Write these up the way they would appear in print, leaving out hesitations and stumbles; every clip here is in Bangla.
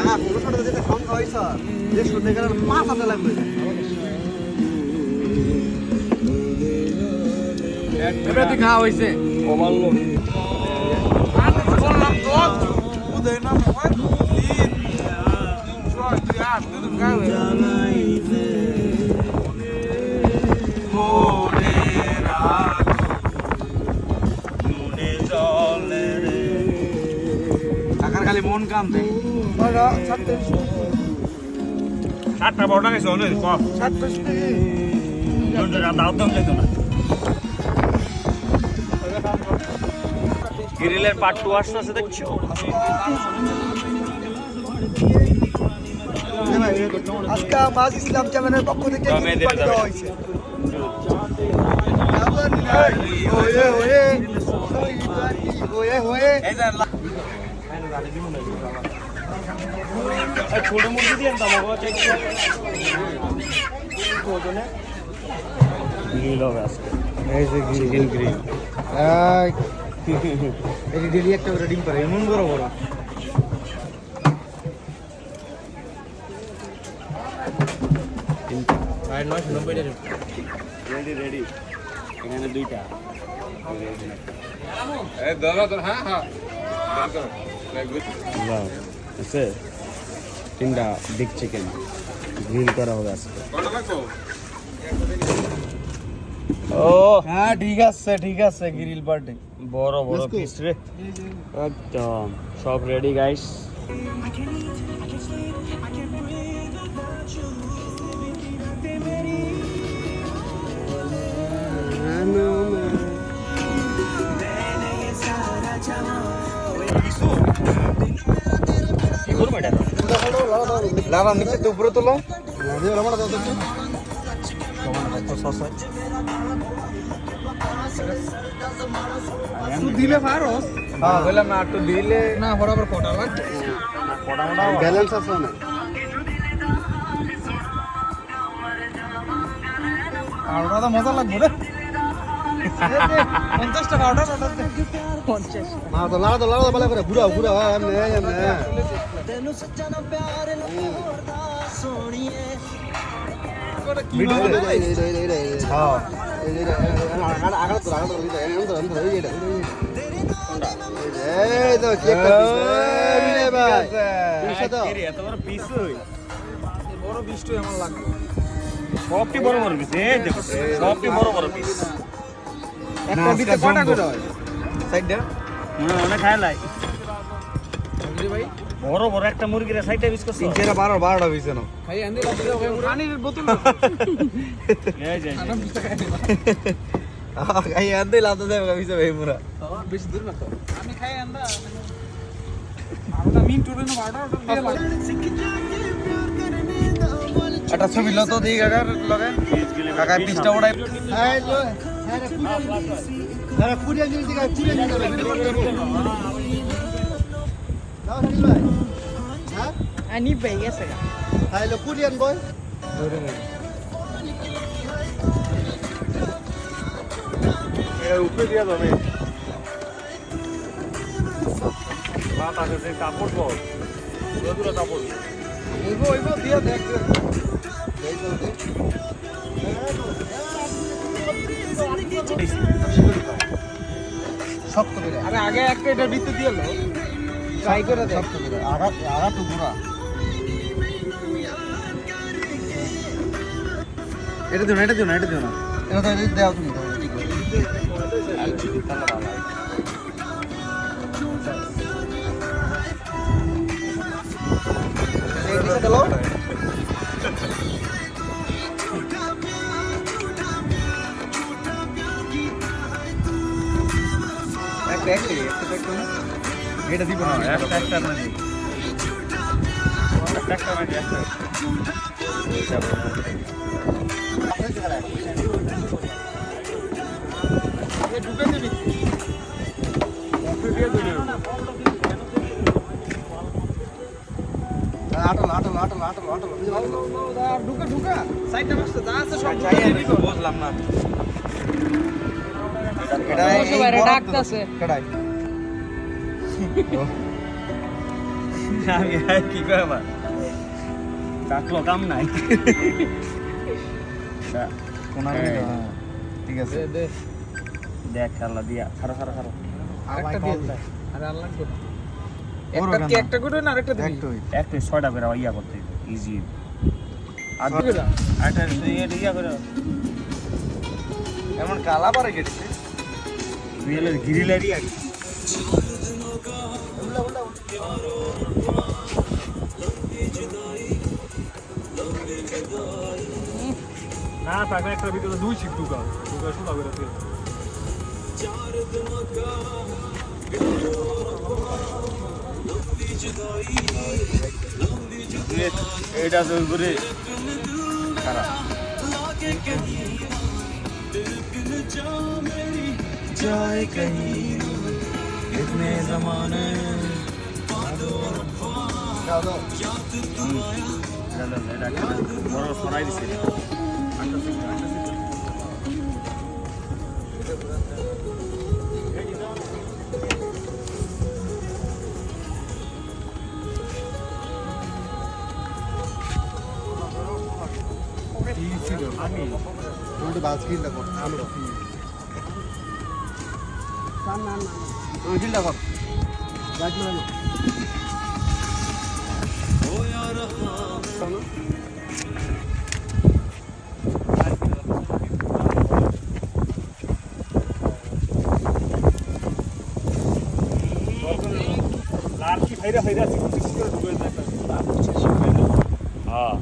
হ্যাঁ পুরোটা যেটা কম খাওয়াইছ যে শুনতে গেলে 5 হাতে লাগবে এটা তুই খাওয়া হয়েছে ওভারলোড বললাম তো উদয় না হয় তুই আর তুই খাওয়া টাকার খালি মন কাম দেয় সাতটা বড় টাকা শোনে গ্রিলের পার্ট 2 আসছে দেখছো আজকে মাছ ইসলাম চ্যানেলের পক্ষ থেকে দেওয়া হয়েছে ওয়ে ওয়ে ওয়ে ওয়ে ছোট মুরগি দিয়ে দাম গ্রিল হবে আজকে এই যে চিকেন গ্রিল এই ডেলি একটা করে ডিম পারে এমন বড় বড় আর 990 টাকা রেডি রেডি এখানে দুইটা এই দাদা তোর হ্যাঁ হ্যাঁ বাহ আছে তিনটা বিগ চিকেন গ্রিল করা হবে আজকে ও হ্যাঁ ঠিক আছে গ্রিল পার্টি বড় বড় পিস রে একদম সব রেডি গাইস কি করব এটা লালা নিচে তো উপরে তোলো দিলে পারোস হ্যাঁ বললাম না একটু দিলে না বরাবর কোটা লাগবে ব্যালেন্স আছে না আর ওটা মজা লাগবে রে 50 টাকা অর্ডার 50 মা তো লালা ভালো করে ঘুরাও এমনে ভিডিও হ্যাঁ এই তো কেকটা পিছে ভাই পিছে তো এত বড় পিস হই বড় 20 টাকা আমার লাগবে সবটি বড় বড় পিস এই দেখো সবটি বড় বড় পিস একটা দিতে কটা করে হয় সাইডটা অনেক খায় লাই ভাই বড় বড় একটা মুরগির সাইডে পিস করছো 12টা পিছে না খাই আনতে লাগবে পানির বোতল এই যে এই আনতে লাতে দেব পিছে ভাই পুরা বেশি দূর না তো আমি খাই আন্দা আর না মিন্টুর না অর্ডার দিয়ে লাগে একটা ছবি লতো দিই গাগার লগে কাকা পিসটা ওড়াই হ্যাঁ লো হ্যাঁ পুরিয়া নিয়ে দিগা পুরিয়া নিয়ে যাবে দাও সানি ভাই হ্যাঁ Ani bayi sega. হ্যাঁ লো পুরিয়ান বয় ধরে নে এর উপরে দিয়া যাবে বাত আছে যে কাপড় বল দুটো কাপড় ওইবো দিয়া দেখ শক্ত করে আরে আগে একটা এটা ভিতর দিয়ে লো ট্রাই করে দেখ শক্ত করে আগা তো গুড়া এটা দিও না এটা তো দাও তুমি এটা দিব না একটা না দিই একটা না দিই ঢুকে দিবি ঢুকা সাইডটা বসতে যা আছে সব বুঝলাম না Solo era ডাকতাছে। কড়াই আমি কি কয় আবার কাকলো কাম নাই ঠিক আছে দেখ খেলা দিয়া খারো খারো খারো আরেকটা দিয়ে দে। আরে আর লাগবে না। ওরও একটা কি কেন? একটা করে না আরেকটা দিবি? একটুই একটা 6টা করে ইয়া করতে ইজি আর ছয়টা করে? আটা ইয়া করে এমন কালা পারে কেটেছে রিয়েলের গ্রিলেরই আর না থাকবে একটা ভিতরে দুই শিক ঢুকা শোনা করে দিয়ে এটা তো করে খারাপ जाए कहीं इतने जमाने বড় সরাই দিছে লাল কি ভাইরা ভাইরা আছে কিছু করে ঢুকে যায় হ্যাঁ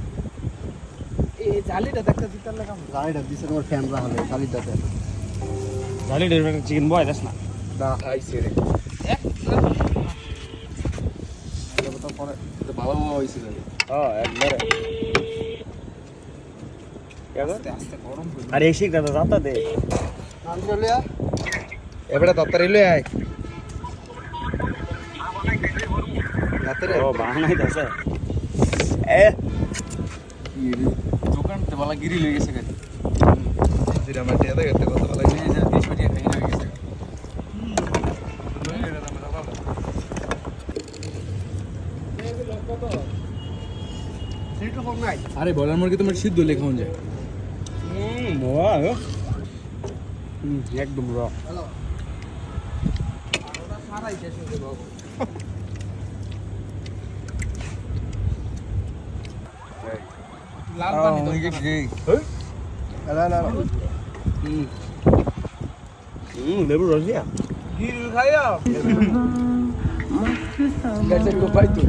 এই জালিটা দেখতে দিতে লাগাম। গাড়িটা দিছে তোমার ফ্যান রাখলে গাড়িটাতে জানি ডের চিকেন বয় দেখ না না আইছে রে এটা তো পরে এটা ভালো হইছিল হ্যাঁ একবারে আস্তে আস্তে গরম হইলো। আরে এই শিখটা তো যাতা দে নাম চলিয়া এবারে দত্তর লই আয় রাতে ও বাহানাই দাসে এ দোকানতে বালা গিরি লই গেছে গাড়ি জিরা মাটি আদা গেতে কত বালা গিরি যা 200 টাকা খাই লই গেছে আরে বলার মুরগি তোমার সিদ্ধ লেখাও যায়। মোয়া একদম র লাল পানি তো লেবু রসিয়া গিল খাইয়া গেছে তো পাই তো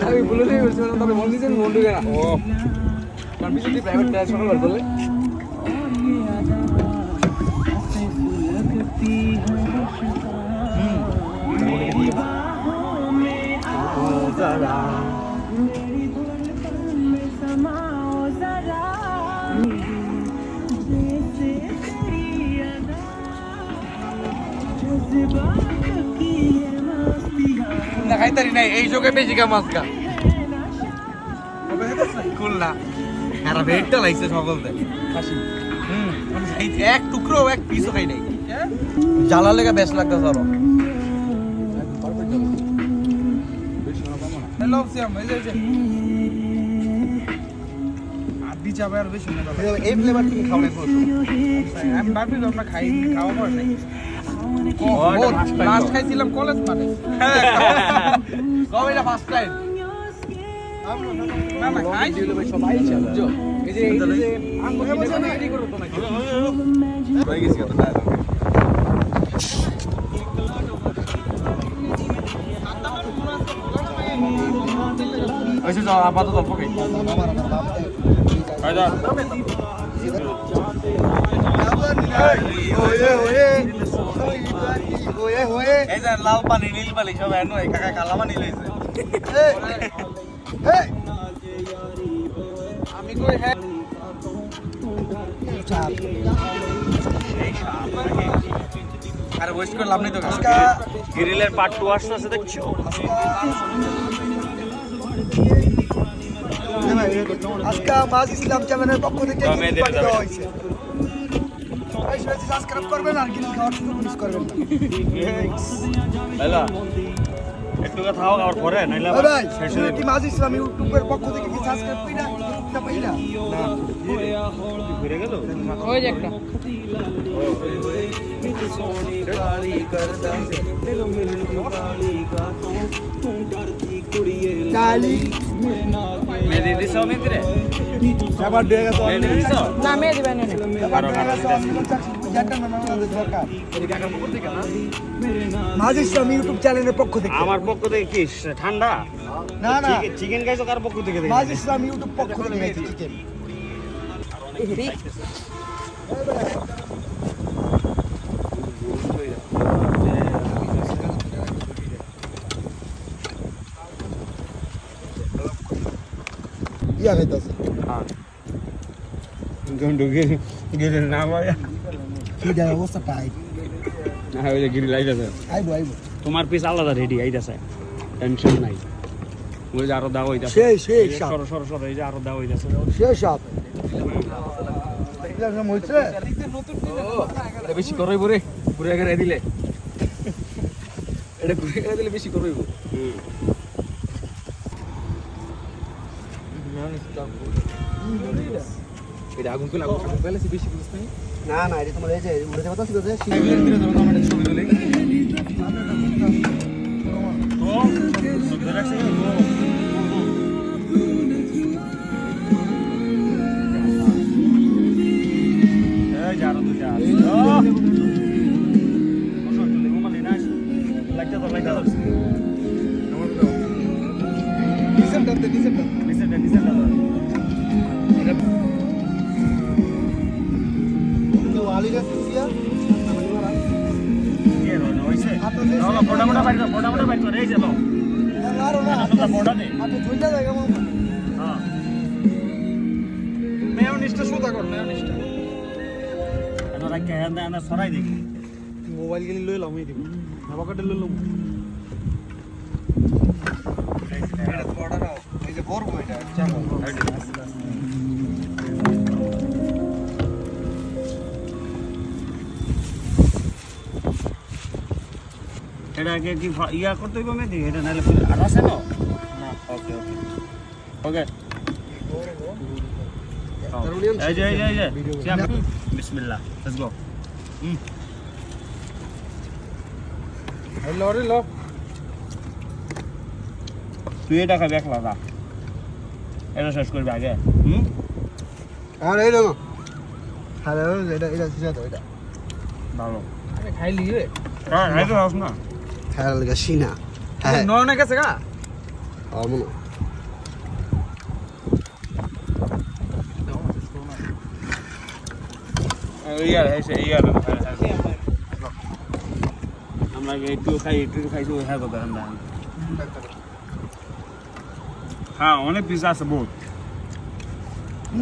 আমি বলে দিই বলছিলাম তবে মন দিছেন মন ঢুকে না ও কারণ বিশুদ্ধি প্রাইভেট ক্লাস সকাল বলে না খাইতারি নাই এই যোগে বেশি কা মাছ কা খুলনা এরা ভেটটা লাগছে সকলতে খাসি এক টুকরো এক পিসও খাই নাই জ্বালা লেগে বেশ লাগতেছে আরো হ্যালো সিয়াম এই যে আদি চাবে আর বেশি মজা লাগে এই ফ্লেভার তুমি খাও না আমি ভাবি আমরা খাই খাওয়া পড়ে নাই লাস্ট খাইছিলাম কলেজ মানে কবে এটা ফার্স্ট টাইম না না খাই দিলে ভাই সবাই বুঝছো এই যে আঙ্গুল কিনে রেডি করো তো নাকি হয়ে গেছে কত টাকা ওইসে যাও আপাতত অল্প খাই কায়দা এই যে লাল পানি নীল পানি সব এনো এই কাকা কালা পানি লইছে আমি কই হ্যাঁ আরে ওয়েস্ট করে লাভ নেই তো গ্রিলের পার্ট 2 আসছে দেখছো আজকে মাছ ইসলাম চ্যানেলের পক্ষ থেকে মেয়েদের পাঠিয়ে দেওয়া হয়েছে সবাই সবাই সাবস্ক্রাইব করবেন আর কিন্তু খাওয়ার জন্য মিস করবেন না হ্যালো একটু কথা হোক আর পরে নাইলে ও আবার ভাই শেষ তুমি হয়ে কি মাঝ ইসলাম ইউটিউবের পক্ষ থেকে কি সাবস্ক্রাইব কইরা না পাইলা ঘুরে গেল ওই যে একটা কালি মেদি দিছ মিত্রে আবার দিয়ে গেছে মেদি দিছ না মেয়ে দিবেন না মাঝ ইসলাম ইউটিউব চ্যানেলের পক্ষ থেকে আমার পক্ষ থেকে কি ঠান্ডা না না চিকেন খাইছো কার পক্ষ থেকে মাঝ ইসলাম ইউটিউব পক্ষ থেকে খাইছি চিকেন ইয়া খাইতাছে গিরিল না ভাই কি দেয় অবস্থা টাইট না ওই যে গিরিল আইতাছে আইবো আইবো তোমার পিস আলাদা রেডি আইতাছে টেনশন নাই ওই যে আরো দাও হইতাছে সেই সাপ সরো সরো সরো এই যে আরো দাও হইতাছে সেই সাপ এগুলা মইছে এটা বেশি করইব রে ঘুরে গেলে দিলে এটা ঘুরে গেলে দিলে বেশি করইব এটা আগুন করে আগুন ফেলেছি বেশি বুঝছ নাই না না এটা তোমার এই যে উড়ে যাবে তো ছিল যে ছবি তুলে সরাই দেখি মোবাইল গেলি লই লাম দিব নবাকাটে লই লাম এটা তো অর্ডার নাও এই যে বড় এটা চালো এটাকে কি ইয়া করতে হইব মেদি এটা নাইলে আর আছে না ওকে ওকে ওকে এই যে বিসমিল্লাহ লেটস গো লরি ল তুই এটা খাবি একলা দা এটা শেষ করবি আগে আর এই দেখো হ্যালো এটা এটা সিজা তো এটা ভালো আরে খাইলি রে হ্যাঁ খাইতে হাস না হ্যাঁ লাগা সিনা হ্যাঁ নয়না গেছে গা আমনো ইয়ার হইছে ইয়ার আমরা একটু খাইছি ওই হ্যাঁ কথা আমরা হ্যাঁ অনেক পিস আছে বহুত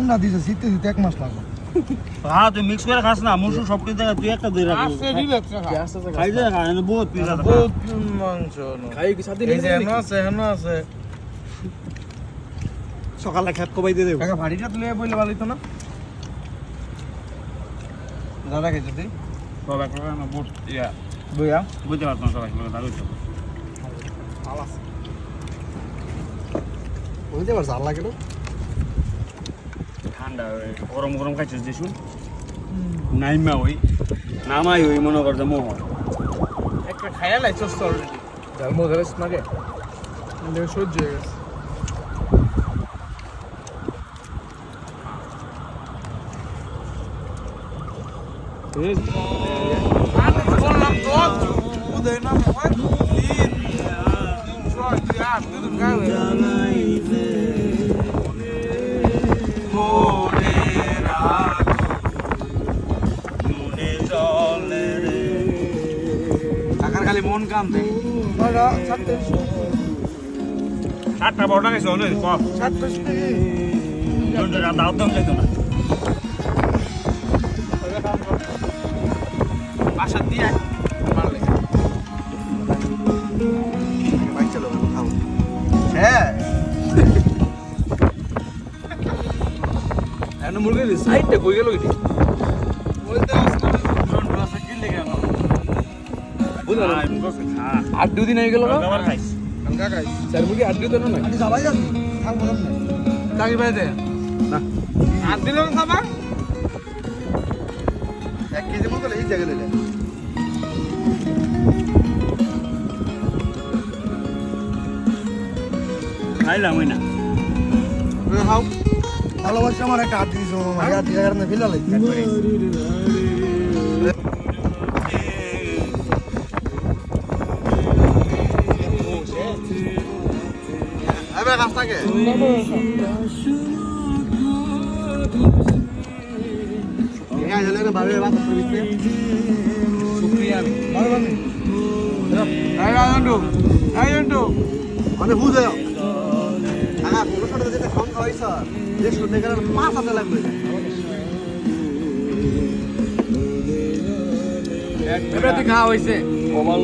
না দিছে শীতে শীতে এক মাস লাগবে হ্যাঁ তুই মিক্স করে খাস না মুসু সব কিছু দেখা তুই একটা দুই রাখবি খাই দে খা এনে বহুত পিস আছে বহুত মাংস খাই কি সাথে এই যে হেন আছে সকালে খেত কবাই দিয়ে দেব কাকা ভাড়িটা তুলে বইলে ভালো হইতো না দাদা খাইতে তুই সব একটা না বহুত ইয়া বইয়া বুঝতে পারতাম সবাই দাদা বুঝতে পারছ আর লাগে না ঠান্ডা গরম গরম খাইছিস যে শুন নাইমা ওই নামাই ওই মনে কর যে মোহ একটা খাইয়া লাইছস তো অলরেডি ডালমো ধরেছ নাগে মানে সহ্য হয়ে গেছে বললাম তো ওদের নামে হয় কাকার খালি মন কান্দে ওরা ছাড়তে 7টা 12টা খাইছো অনেক কম ছাড়তে দাও দাম যাইতো না বাসা দিয়ে মারলে বাইক চালাবো খাও হ্যাঁ এনে মুরগি দিস সাইডটা কই গেল কি বলতে ফ্রন্ট ক্লাসে কি লেগে গেল বুঝলা হ্যাঁ আর দুদিন হয়ে গেল না খাবার খাইছ হালকা খাই স্যার মুরগি আড্ডি তো না আমি সবাই জানি থাকবো না তাকে বাইরে না আর দিলেও খাবা 1 কেজি মতো এই জায়গা লইলে খাইলাম ওই না খাও ভালোবাসা আমার একটা হাত দিয়েছো আমার হাত দিয়ে কারণে ফেলা লাগছে একবারে এবার কাজ থাকে হ্যাঁ জানেন ভাবে বাত করতে শুকরিয়া ভালো ভালো এই আনন্দ মানে বুঝে আগা কোন ছোট যেটা ফোন কইছ যে শুনতে গেলে 5 লাগবে এবার তুই খাওয়া হয়েছে কমাল